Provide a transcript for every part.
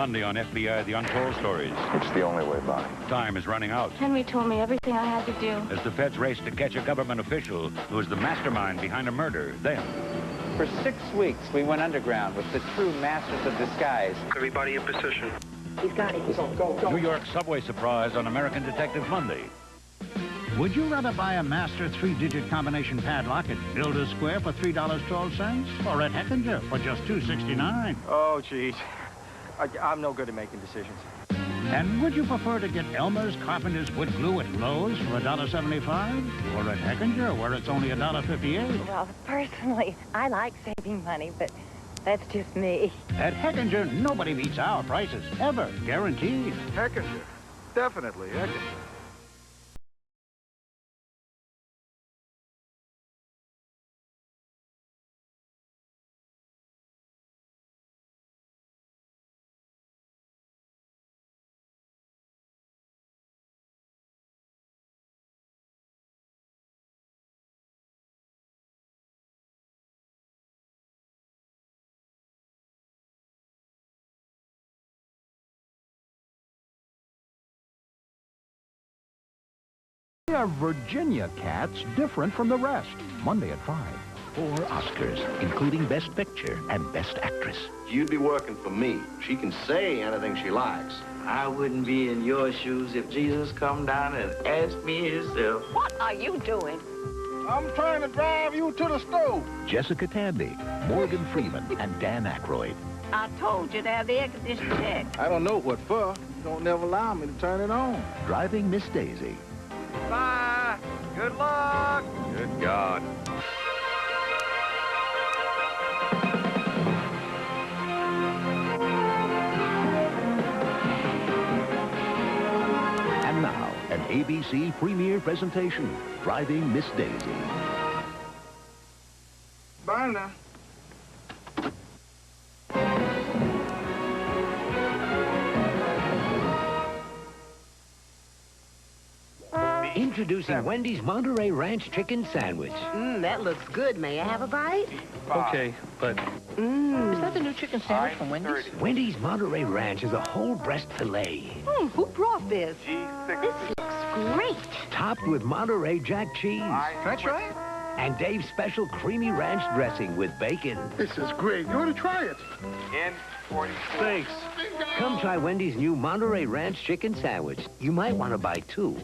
Monday on FBI, The Untold Stories. It's the only way, Bonnie. Time is running out. Henry told me everything I had to do. As the feds race to catch a government official who is the mastermind behind a murder, then... For 6 weeks, we went underground with the true masters of disguise. Everybody in position. He's got it. Go. New York subway surprise on American Detective Monday. Would you rather buy a master 3-digit combination padlock at Builder's Square for $3.12 or at Heckinger for just $2.69? Oh, geez. I'm no good at making decisions. And would you prefer to get Elmer's Carpenter's Wood Glue at Lowe's for $1.75 or at Heckinger where it's only $1.58? Well, personally, I like saving money, but that's just me. At Heckinger, nobody beats our prices, ever, guaranteed. Heckinger. Definitely Heckinger. Are Virginia cats different from the rest? Monday at 5. 4 Oscars, including Best Picture and Best Actress. You'd be working for me. She can say anything she likes. I wouldn't be in your shoes if Jesus come down and asked me himself. What are you doing? I'm trying to drive you to the stove. Jessica Tandy, Morgan Freeman, and Dan Aykroyd. I told you to have the air conditioner checked. I don't know what for. You don't never allow me to turn it on. Driving Miss Daisy. Bye. Good luck. Good God. And now, an ABC premiere presentation, Driving Miss Daisy. Bye now. Introducing Wendy's Monterey Ranch Chicken Sandwich. That looks good. May I have a bite? Okay, but... Is that the new chicken sandwich from Wendy's? Wendy's Monterey Ranch is a whole breast filet. Who brought this? This looks great. Topped with Monterey Jack cheese. That's right. And Dave's special creamy ranch dressing with bacon. This is great. You ought to try it. In 44. Thanks. Come try Wendy's new Monterey Ranch Chicken Sandwich. You might want to buy 2.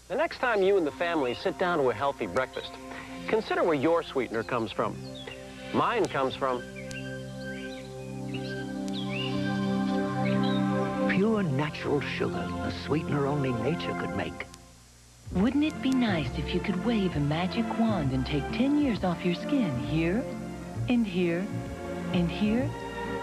The next time you and the family sit down to a healthy breakfast, consider where your sweetener comes from. Mine comes from... Pure natural sugar, a sweetener only nature could make. Wouldn't it be nice if you could wave a magic wand and take 10 years off your skin here, and here, and here?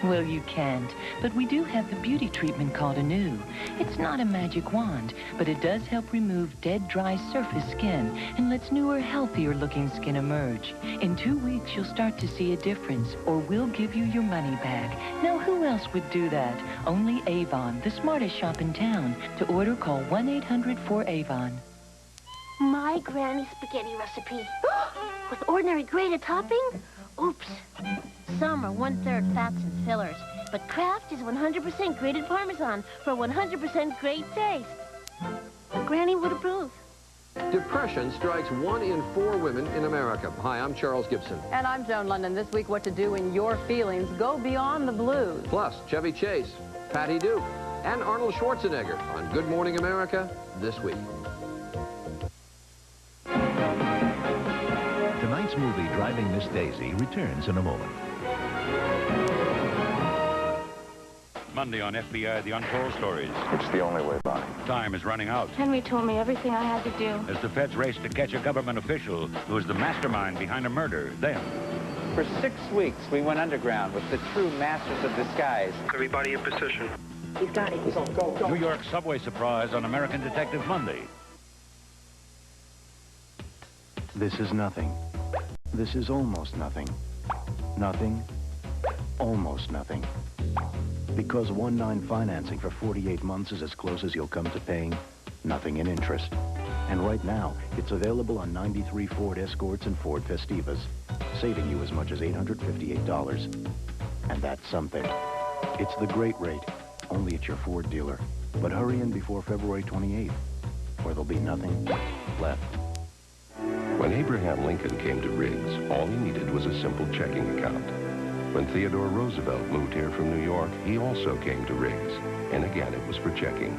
Well, you can't, but we do have the beauty treatment called Anew. It's not a magic wand, but it does help remove dead, dry surface skin and lets newer, healthier-looking skin emerge. In 2 weeks, you'll start to see a difference, or we'll give you your money back. Now, who else would do that? Only Avon, the smartest shop in town. To order, call 1-800-4AVON. My granny spaghetti recipe. With ordinary grated topping? Oops. Some are 1/3 fats and fillers, but Kraft is 100% grated Parmesan for 100% great taste. Granny would approve. Depression strikes 1 in 4 women in America. Hi, I'm Charles Gibson. And I'm Joan London. This week, what to do when your feelings go beyond the blues. Plus, Chevy Chase, Patty Duke, and Arnold Schwarzenegger on Good Morning America this week. Tonight's movie, Driving Miss Daisy, returns in a moment. Monday on FBI, The Untold Stories. It's the only way, Bonnie. Time is running out. Henry told me everything I had to do. As the feds race to catch a government official who is the mastermind behind a murder, then... For 6 weeks, we went underground with the true masters of disguise. Everybody in position. He's got it. New York subway surprise on American Detective Monday. This is nothing. This is almost nothing. Nothing. Almost nothing. Because 1-9 financing for 48 months is as close as you'll come to paying nothing in interest. And right now, it's available on 93 Ford Escorts and Ford Festivas, saving you as much as $858. And that's something. It's the great rate, only at your Ford dealer. But hurry in before February 28th, or there'll be nothing left. When Abraham Lincoln came to Riggs, all he needed was a simple checking account. When Theodore Roosevelt moved here from New York, he also came to Riggs, and again it was for checking.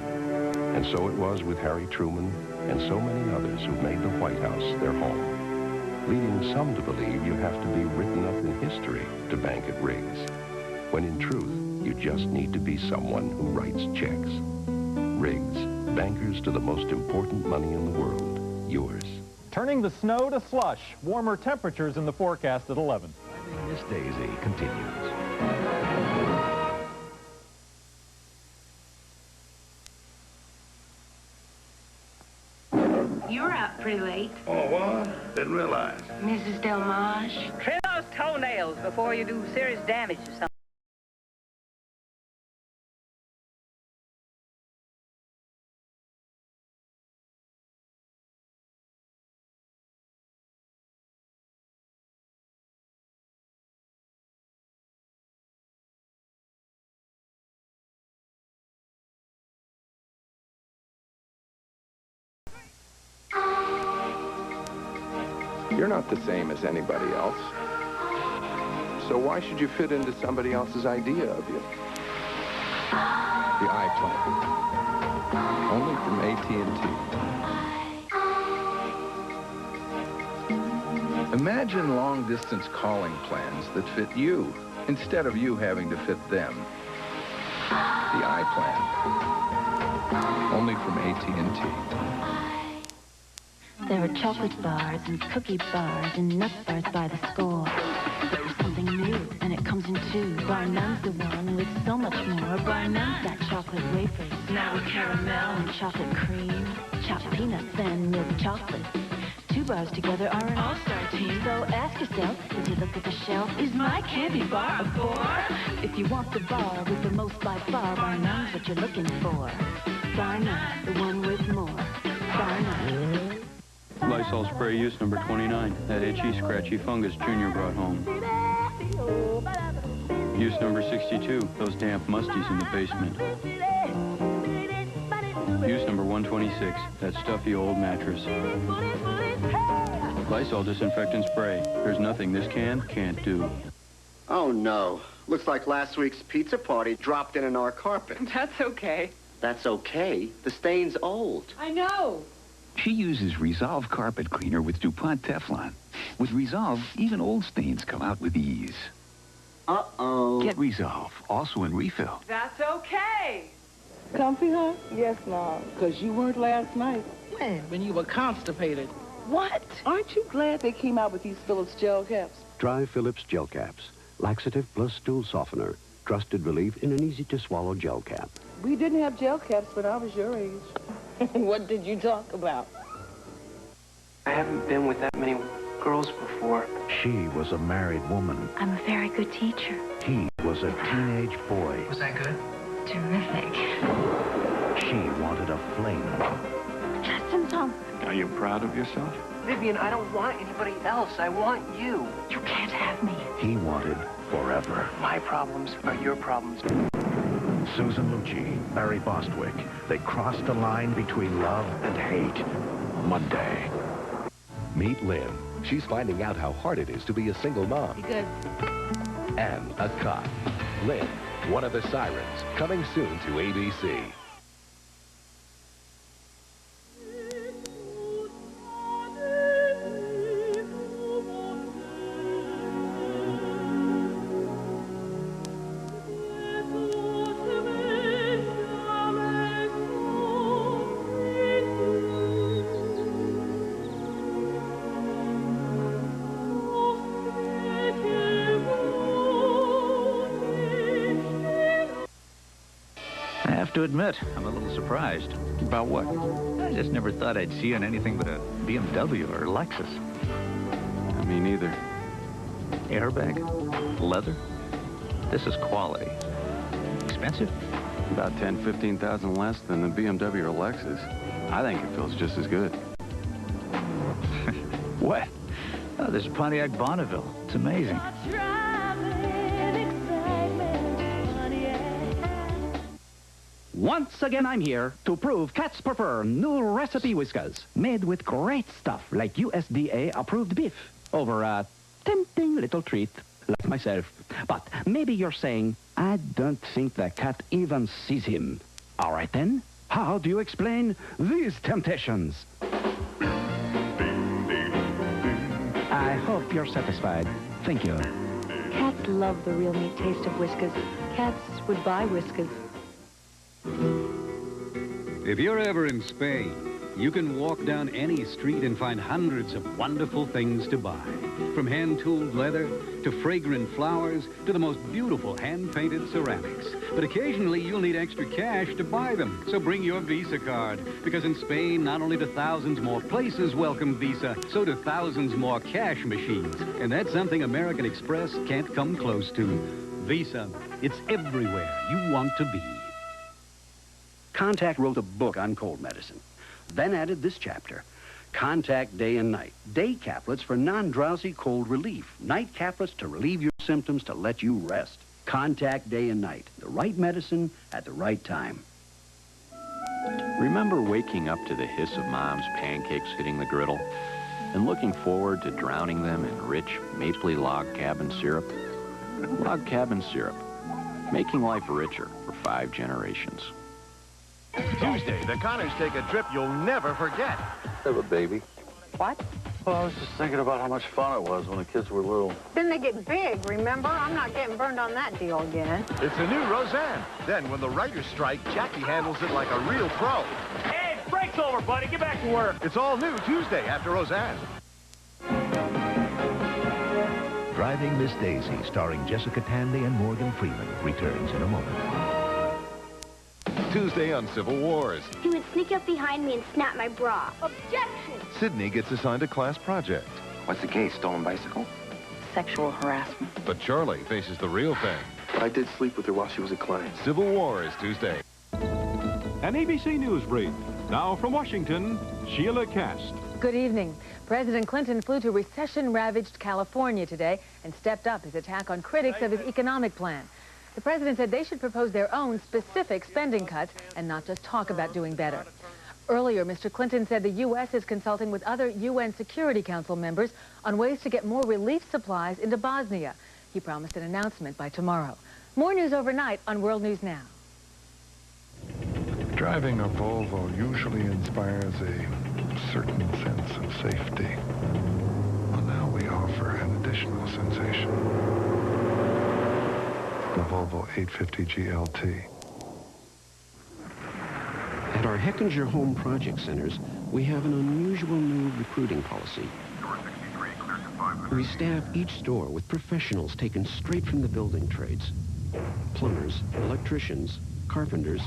And so it was with Harry Truman and so many others who made the White House their home, leading some to believe you have to be written up in history to bank at Riggs, when in truth, you just need to be someone who writes checks. Riggs, bankers to the most important money in the world, yours. Turning the snow to slush. Warmer temperatures in the forecast at 11. Miss Daisy continues. You're out pretty late. Oh, what? Didn't realize. Mrs. Delmarge. Trim those toenails before you do serious damage to something. You're not the same as anybody else. So why should you fit into somebody else's idea of you? The iPlan. Only from AT&T. Imagine long-distance calling plans that fit you, instead of you having to fit them. The iPlan. Only from AT&T. There are chocolate bars and cookie bars and nut bars by the score. But there's something new, and it comes in two. Bar None's the one with so much more. Bar None's got chocolate wafers, now with caramel and chocolate cream, chopped peanuts and milk chocolate. Two bars together are an all-star team. So ask yourself, as you look at the shelf, is my candy bar a bore? If you want the bar with the most by far, Bar None's what you're looking for. Bar None, the one with more. Bar None. Lysol spray use number 29. That itchy, scratchy fungus Junior brought home. Use number 62. Those damp musties in the basement. Use number 126. That stuffy old mattress. Lysol disinfectant spray. There's nothing this can can't do. Oh, no. Looks like last week's pizza party dropped in our carpet. That's okay. That's okay. The stain's old. I know. She uses Resolve carpet cleaner with DuPont Teflon. With Resolve, even old stains come out with ease. Uh-oh. Get Resolve, also in refill. That's okay. Comfy, huh? Yes, Mom. Because you weren't last night. When? When you were constipated. What? Aren't you glad they came out with these Phillips gel caps? Try Phillips gel caps. Laxative plus stool softener. Trusted relief in an easy-to-swallow gel cap. We didn't have gel caps when I was your age. What did you talk about? I haven't been with that many girls before. She was a married woman. I'm a very good teacher. He was a teenage boy. Was that good? Terrific. She wanted a fling. Justin's home. Are you proud of yourself? Vivian, I don't want anybody else. I want you. You can't have me. He wanted forever. My problems are your problems. Susan Lucci, Barry Bostwick. They crossed the line between love and hate. Monday. Meet Lynn. She's finding out how hard it is to be a single mom. Good. And a cop. Lynn, one of the sirens, coming soon to ABC. to admit, I'm a little surprised. About what? I just never thought I'd see you in anything but a BMW or Lexus. Me neither. Airbag? Leather? This is quality. Expensive? About 10, 15,000 less than the BMW or Lexus. I think it feels just as good. What? Oh, there's Pontiac Bonneville. It's amazing. Once again, I'm here to prove cats prefer new recipe Whiskas, made with great stuff like USDA-approved beef, over a tempting little treat like myself. But maybe you're saying, I don't think the cat even sees him. All right, then. How do you explain these temptations? I hope you're satisfied. Thank you. Cats love the real neat taste of Whiskas. Cats would buy Whiskas. If you're ever in Spain, you can walk down any street and find hundreds of wonderful things to buy. From hand-tooled leather, to fragrant flowers, to the most beautiful hand-painted ceramics. But occasionally you'll need extra cash to buy them, so bring your Visa card. Because in Spain, not only do thousands more places welcome Visa, so do thousands more cash machines. And that's something American Express can't come close to. Visa, it's everywhere you want to be. Contact wrote a book on cold medicine, then added this chapter, Contact Day and Night. Day caplets for non-drowsy cold relief. Night caplets to relieve your symptoms to let you rest. Contact Day and Night. The right medicine at the right time. Remember waking up to the hiss of Mom's pancakes hitting the griddle and looking forward to drowning them in rich, mapley log cabin syrup? Log cabin syrup, making life richer for 5 generations. Tuesday, the Connors take a trip you'll never forget. Have a baby. What? Well, I was just thinking about how much fun it was when the kids were little. Then they get big, remember? I'm not getting burned on that deal again. It's a new Roseanne. Then, when the writers strike, Jackie handles it like a real pro. Hey, break's over, buddy. Get back to work. It's all new Tuesday after Roseanne. Driving Miss Daisy, starring Jessica Tandy and Morgan Freeman, returns in a moment. Tuesday on Civil Wars. He would sneak up behind me and snap my bra. Objection! Sydney gets assigned a class project. What's the case? Stolen bicycle? Sexual harassment. But Charlie faces the real thing. I did sleep with her while she was a client. Civil War is Tuesday. An ABC News brief. Now from Washington, Sheila Cast. Good evening. President Clinton flew to recession-ravaged California today and stepped up his attack on critics of his economic plan. The president said they should propose their own specific spending cuts and not just talk about doing better. Earlier, Mr. Clinton said the U.S. is consulting with other UN Security Council members on ways to get more relief supplies into Bosnia. He promised an announcement by tomorrow. More news overnight on World News Now. Driving a Volvo usually inspires a certain sense of safety. Well, now we offer an additional sensation. The Volvo 850 GLT. At our Hechinger Home Project Centers, we have an unusual new recruiting policy. We staff each store with professionals taken straight from the building trades. Plumbers, electricians, carpenters,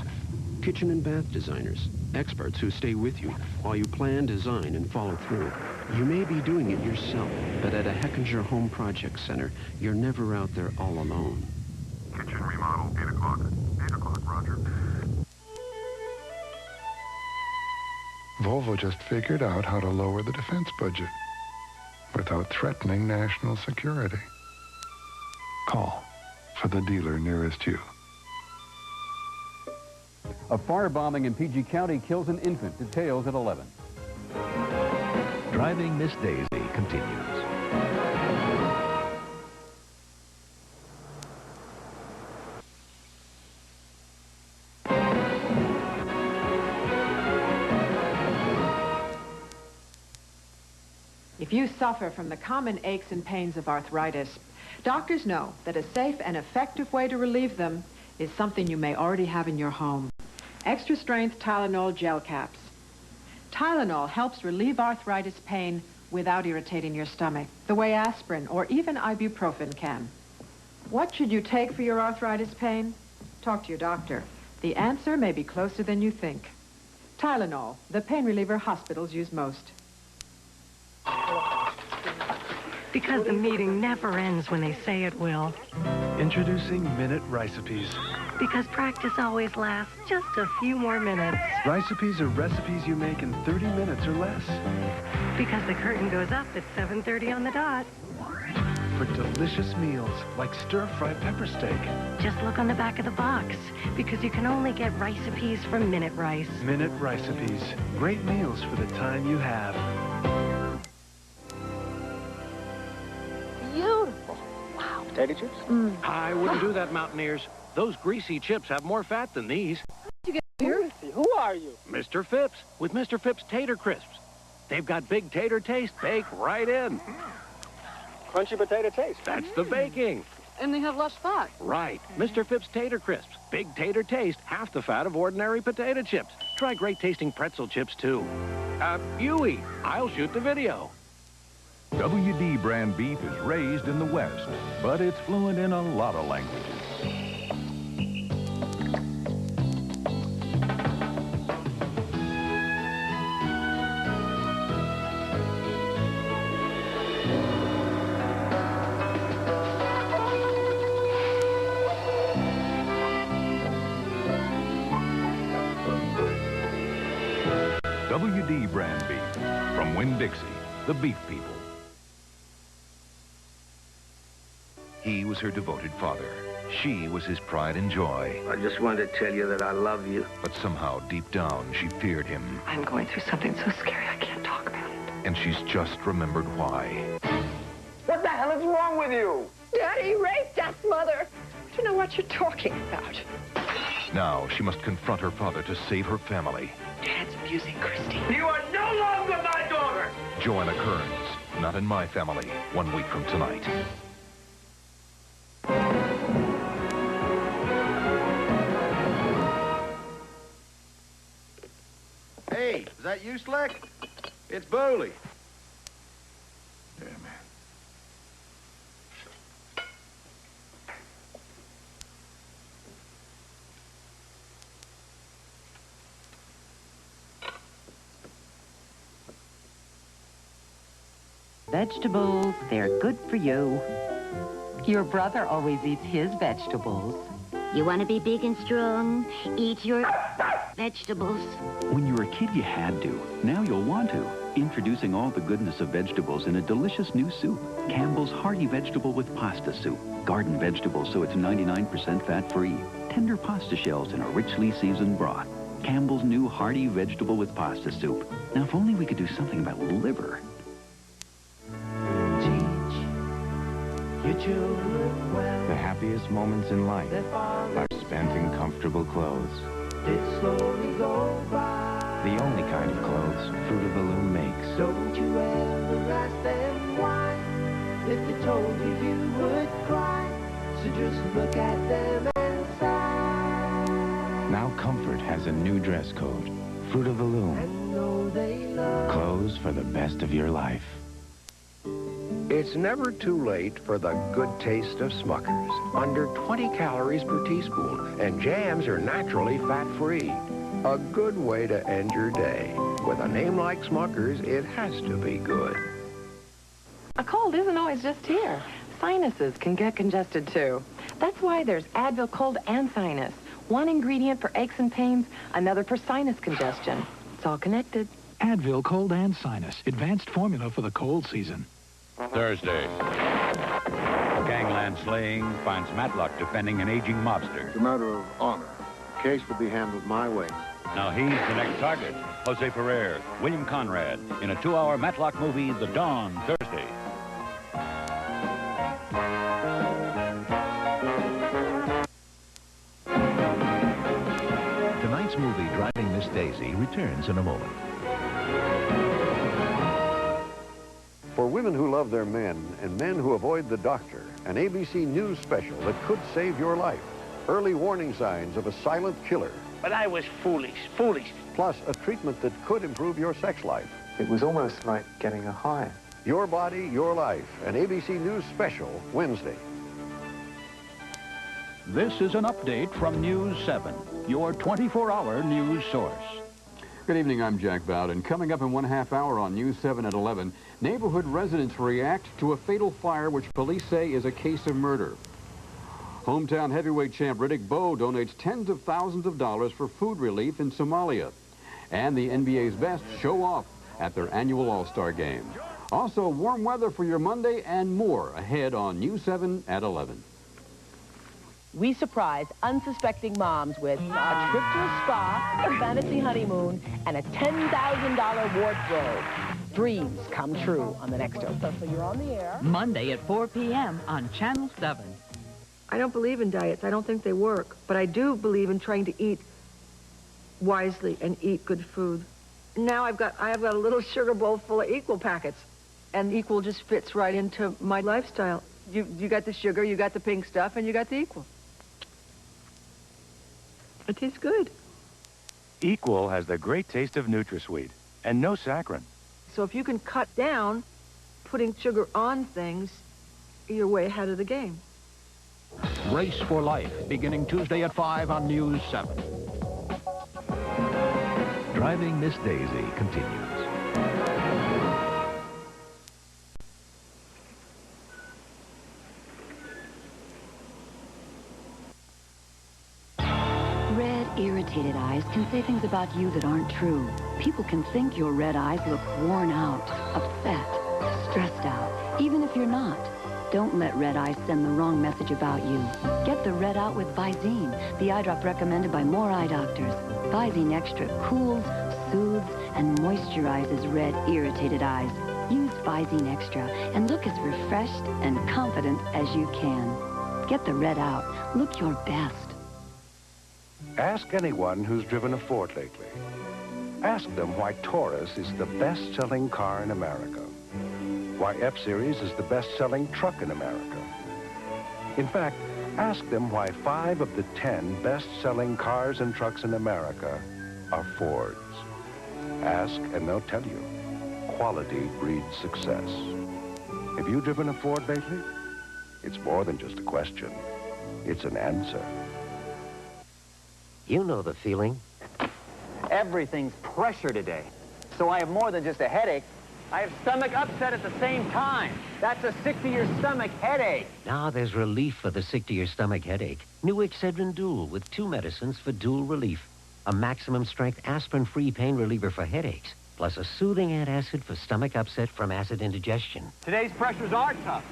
kitchen and bath designers, experts who stay with you while you plan, design, and follow through. You may be doing it yourself, but at a Hechinger Home Project Center, you're never out there all alone. Kitchen remodel, 8 o'clock. 8 o'clock, roger. Volvo just figured out how to lower the defense budget without threatening national security. Call for the dealer nearest you. A firebombing in PG County kills an infant. Details at 11. Driving Miss Daisy continues. If you suffer from the common aches and pains of arthritis, doctors know that a safe and effective way to relieve them is something you may already have in your home. Extra strength Tylenol gel caps. Tylenol helps relieve arthritis pain without irritating your stomach, the way aspirin or even ibuprofen can. What should you take for your arthritis pain? Talk to your doctor. The answer may be closer than you think. Tylenol, the pain reliever hospitals use most. Because the meeting never ends when they say it will. Introducing Minute Recipes. Because practice always lasts just a few more minutes. Recipes are recipes you make in 30 minutes or less. Because the curtain goes up at 7:30 on the dot. For delicious meals like stir-fried pepper steak. Just look on the back of the box, because you can only get recipes from Minute Rice. Minute Recipes. Great meals for the time you have. Beautiful. Wow. Potato chips? I wouldn't do that, Mountaineers. Those greasy chips have more fat than these. You get here? Who are you? Mr. Phipps, with Mr. Phipps Tater Crisps. They've got big tater taste baked right in. Crunchy potato taste. That's the baking. And they have less fat. Right. Mr. Phipps Tater Crisps. Big tater taste, half the fat of ordinary potato chips. Try great tasting pretzel chips, too. You eat. I'll shoot the video. WD brand beef is raised in the West, but it's fluent in a lot of languages. WD brand beef from Winn-Dixie, the beef people. He was her devoted father. She was his pride and joy. I just wanted to tell you that I love you. But somehow, deep down, she feared him. I'm going through something so scary I can't talk about it. And she's just remembered why. What the hell is wrong with you? Daddy raped us, Mother. I don't know what you're talking about. Now, she must confront her father to save her family. Dad's abusing Christine. You are no longer my daughter! Joanna Kearns, Not in My Family, 1 week from tonight. Hey, is that you, Slick? It's Bowley. Yeah, man. Vegetables, they're good for you. Your brother always eats his vegetables. You want to be big and strong? Eat your vegetables. When you were a kid, you had to. Now you'll want to. Introducing all the goodness of vegetables in a delicious new soup. Campbell's Hearty Vegetable with Pasta Soup. Garden vegetables so it's 99% fat-free. Tender pasta shells in a richly seasoned broth. Campbell's new Hearty Vegetable with Pasta Soup. Now, if only we could do something about liver. The happiest moments in life are spent in comfortable clothes. The only kind of clothes Fruit of the Loom makes. Don't you ever ask them why. If they told you, you would cry. So just look at them and sigh. Now comfort has a new dress code. Fruit of the Loom. Clothes for the best of your life. It's never too late for the good taste of Smuckers. Under 20 calories per teaspoon, and jams are naturally fat-free. A good way to end your day. With a name like Smuckers, it has to be good. A cold isn't always just here. Sinuses can get congested, too. That's why there's Advil Cold and Sinus. One ingredient for aches and pains, another for sinus congestion. It's all connected. Advil Cold and Sinus, advanced formula for the cold season. Thursday. Gangland slaying finds Matlock defending an aging mobster. It's a matter of honor. The case will be handled my way. Now he's the next target. Jose Ferrer, William Conrad, in a 2-hour Matlock movie, The Dawn, Thursday. Tonight's movie, Driving Miss Daisy, returns in a moment. For women who love their men and men who avoid the doctor, an ABC News special that could save your life. Early warning signs of a silent killer. But I was foolish. Plus, a treatment that could improve your sex life. It was almost like getting a high. Your Body, Your Life, an ABC News special, Wednesday. This is an update from News 7, your 24-hour news source. Good evening, I'm Jack Bowden. Coming up in 1/2 hour on News 7 at 11, neighborhood residents react to a fatal fire which police say is a case of murder. Hometown heavyweight champ Riddick Bowe donates tens of thousands of dollars for food relief in Somalia. And the NBA's best show off at their annual All-Star game. Also, warm weather for your Monday and more ahead on News 7 at 11. We surprise unsuspecting moms with a trip to a spa, a fantasy honeymoon, and a $10,000 wardrobe. Dreams come true on the next Oprah. So you're on the air. Monday at 4 p.m. on Channel 7. I don't believe in diets. I don't think they work. But I do believe in trying to eat wisely and eat good food. Now I have got a little sugar bowl full of Equal packets. And Equal just fits right into my lifestyle. You got the sugar, you got the pink stuff, and you got the Equal. It tastes good. Equal has the great taste of NutraSweet and no saccharin. So if you can cut down putting sugar on things, you're way ahead of the game. Race for Life, beginning Tuesday at 5 on News 7. Driving Miss Daisy continues. Red, irritated eyes can say things about you that aren't true. People can think your red eyes look worn out, upset, stressed out, even if you're not. Don't let red eyes send the wrong message about you. Get the red out with Visine, the eye drop recommended by more eye doctors. Visine Extra cools, soothes, and moisturizes red, irritated eyes. Use Visine Extra and look as refreshed and confident as you can. Get the red out. Look your best. Ask anyone who's driven a Ford lately. Ask them why Taurus is the best-selling car in America. Why F-Series is the best-selling truck in America. In fact, ask them why 5 of the 10 best-selling cars and trucks in America are Fords. Ask and they'll tell you. Quality breeds success. Have you driven a Ford lately? It's more than just a question. It's an answer. You know the feeling. Everything's pressure today. So I have more than just a headache. I have stomach upset at the same time. That's a sick-to-your-stomach headache. Now there's relief for the sick-to-your-stomach headache. New Excedrin Dual with 2 medicines for dual relief. A maximum-strength aspirin-free pain reliever for headaches, plus a soothing antacid for stomach upset from acid indigestion. Today's pressures are tough.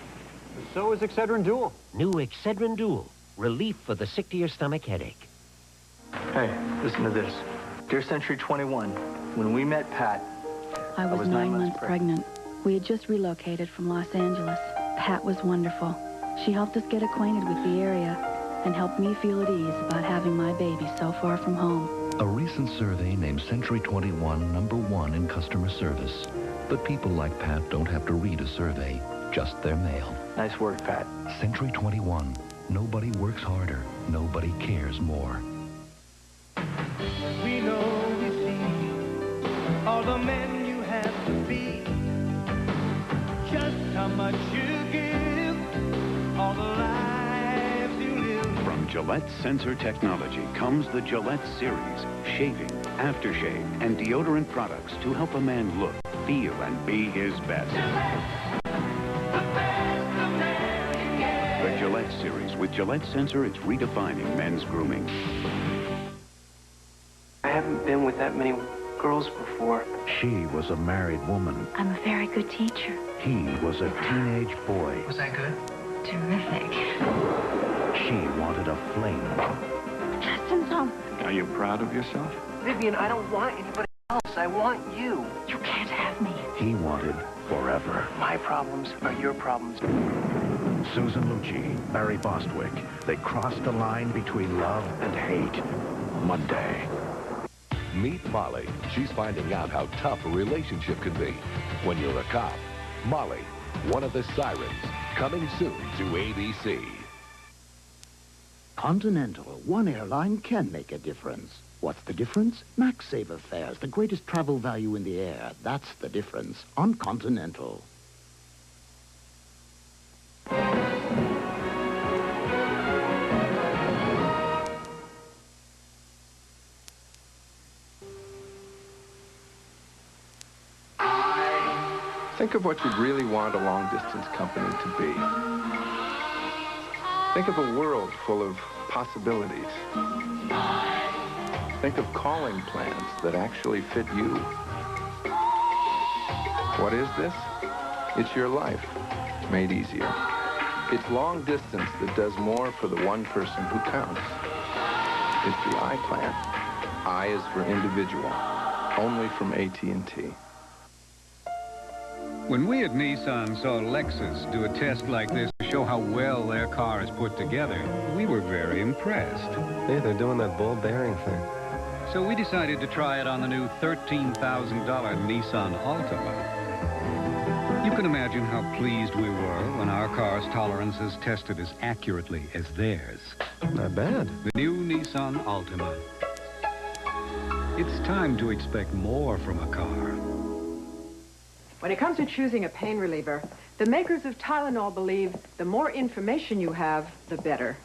So is Excedrin Dual. New Excedrin Dual. Relief for the sick-to-your-stomach headache. Hey, listen to this. Dear Century 21, when we met Pat, I was 9 months pregnant. We had just relocated from Los Angeles. Pat was wonderful. She helped us get acquainted with the area and helped me feel at ease about having my baby so far from home. A recent survey named Century 21 #1 in customer service. But people like Pat don't have to read a survey, just their mail. Nice work, Pat. Century 21. Nobody works harder. Nobody cares more. We know we see all the men you have to be, just how much you give, all the lives you live. From Gillette Sensor Technology comes the Gillette Series. Shaving, aftershave, and deodorant products to help a man look, feel, and be his best. The Gillette Series. With Gillette Sensor, it's redefining men's grooming. I haven't been with that many girls before. She was a married woman. I'm a very good teacher. He was a teenage boy. Was that good? Terrific. She wanted a flame. Justin's home. Are you proud of yourself? Vivian, I don't want anybody else. I want you. You can't have me. He wanted forever. My problems are your problems. Susan Lucci, Barry Bostwick. They crossed the line between love and hate. Monday. Meet Molly. She's finding out how tough a relationship can be. When you're a cop, Molly, one of the sirens, coming soon to ABC. Continental, one airline can make a difference. What's the difference? Max Saver fares, the greatest travel value in the air. That's the difference on Continental. Think of what you'd really want a long-distance company to be. Think of a world full of possibilities. Think of calling plans that actually fit you. What is this? It's your life made easier. It's long distance that does more for the one person who counts. It's the I plan. I is for individual, only from AT&T. When we at Nissan saw Lexus do a test like this to show how well their car is put together, we were very impressed. Hey, they're doing that ball bearing thing. So we decided to try it on the new $13,000 Nissan Altima. You can imagine how pleased we were when our car's tolerances tested as accurately as theirs. Not bad. The new Nissan Altima. It's time to expect more from a car. When it comes to choosing a pain reliever, the makers of Tylenol believe the more information you have, the better.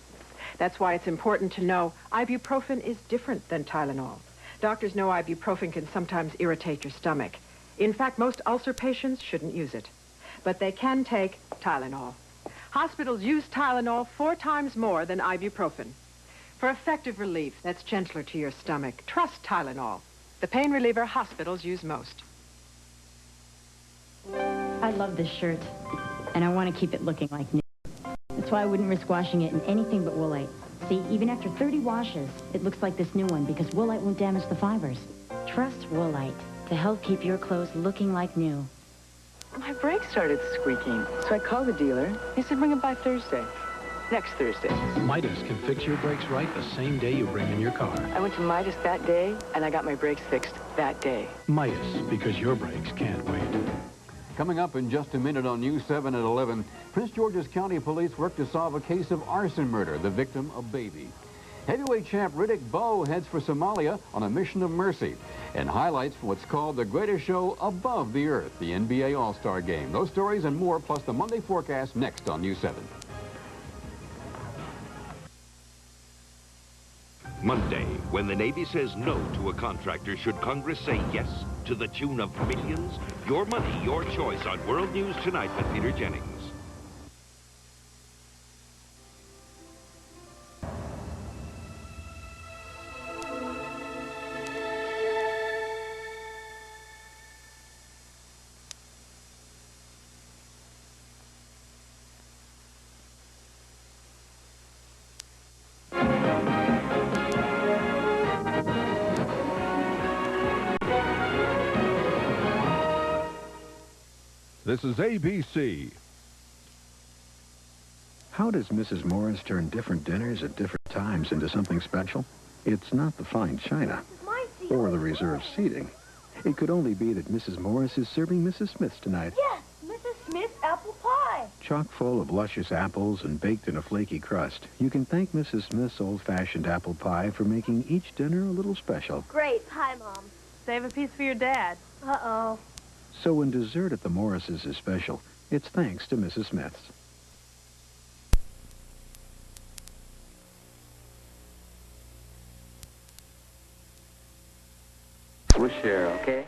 That's why it's important to know ibuprofen is different than Tylenol. Doctors know ibuprofen can sometimes irritate your stomach. In fact, most ulcer patients shouldn't use it. But they can take Tylenol. Hospitals use Tylenol 4 times more than ibuprofen. For effective relief that's gentler to your stomach, trust Tylenol, the pain reliever hospitals use most. I love this shirt, and I want to keep it looking like new. That's why I wouldn't risk washing it in anything but Woolite. See, even after 30 washes, it looks like this new one because Woolite won't damage the fibers. Trust Woolite to help keep your clothes looking like new. My brakes started squeaking, so I called the dealer. He said bring them by Thursday. Next Thursday. Midas can fix your brakes right the same day you bring in your car. I went to Midas that day, and I got my brakes fixed that day. Midas, because your brakes can't wait. Coming up in just a minute on News 7 at 11, Prince George's County Police work to solve a case of arson murder, the victim a baby. Heavyweight champ Riddick Bowe heads for Somalia on a mission of mercy. And highlights from what's called the greatest show above the earth, the NBA All-Star Game. Those stories and more, plus the Monday forecast next on News 7. Monday, when the Navy says no to a contractor, should Congress say yes to the tune of millions? Your money, your choice on World News Tonight with Peter Jennings. This is ABC. How does Mrs. Morris turn different dinners at different times into something special? It's not the fine china or the reserved seating. It could only be that Mrs. Morris is serving Mrs. Smith's tonight. Yes, Mrs. Smith's apple pie. Chock full of luscious apples and baked in a flaky crust. You can thank Mrs. Smith's old-fashioned apple pie for making each dinner a little special. Great pie, Mom. Save a piece for your dad. Uh-oh. So when dessert at the Morrises is special, it's thanks to Mrs. Smith's. We'll share, okay?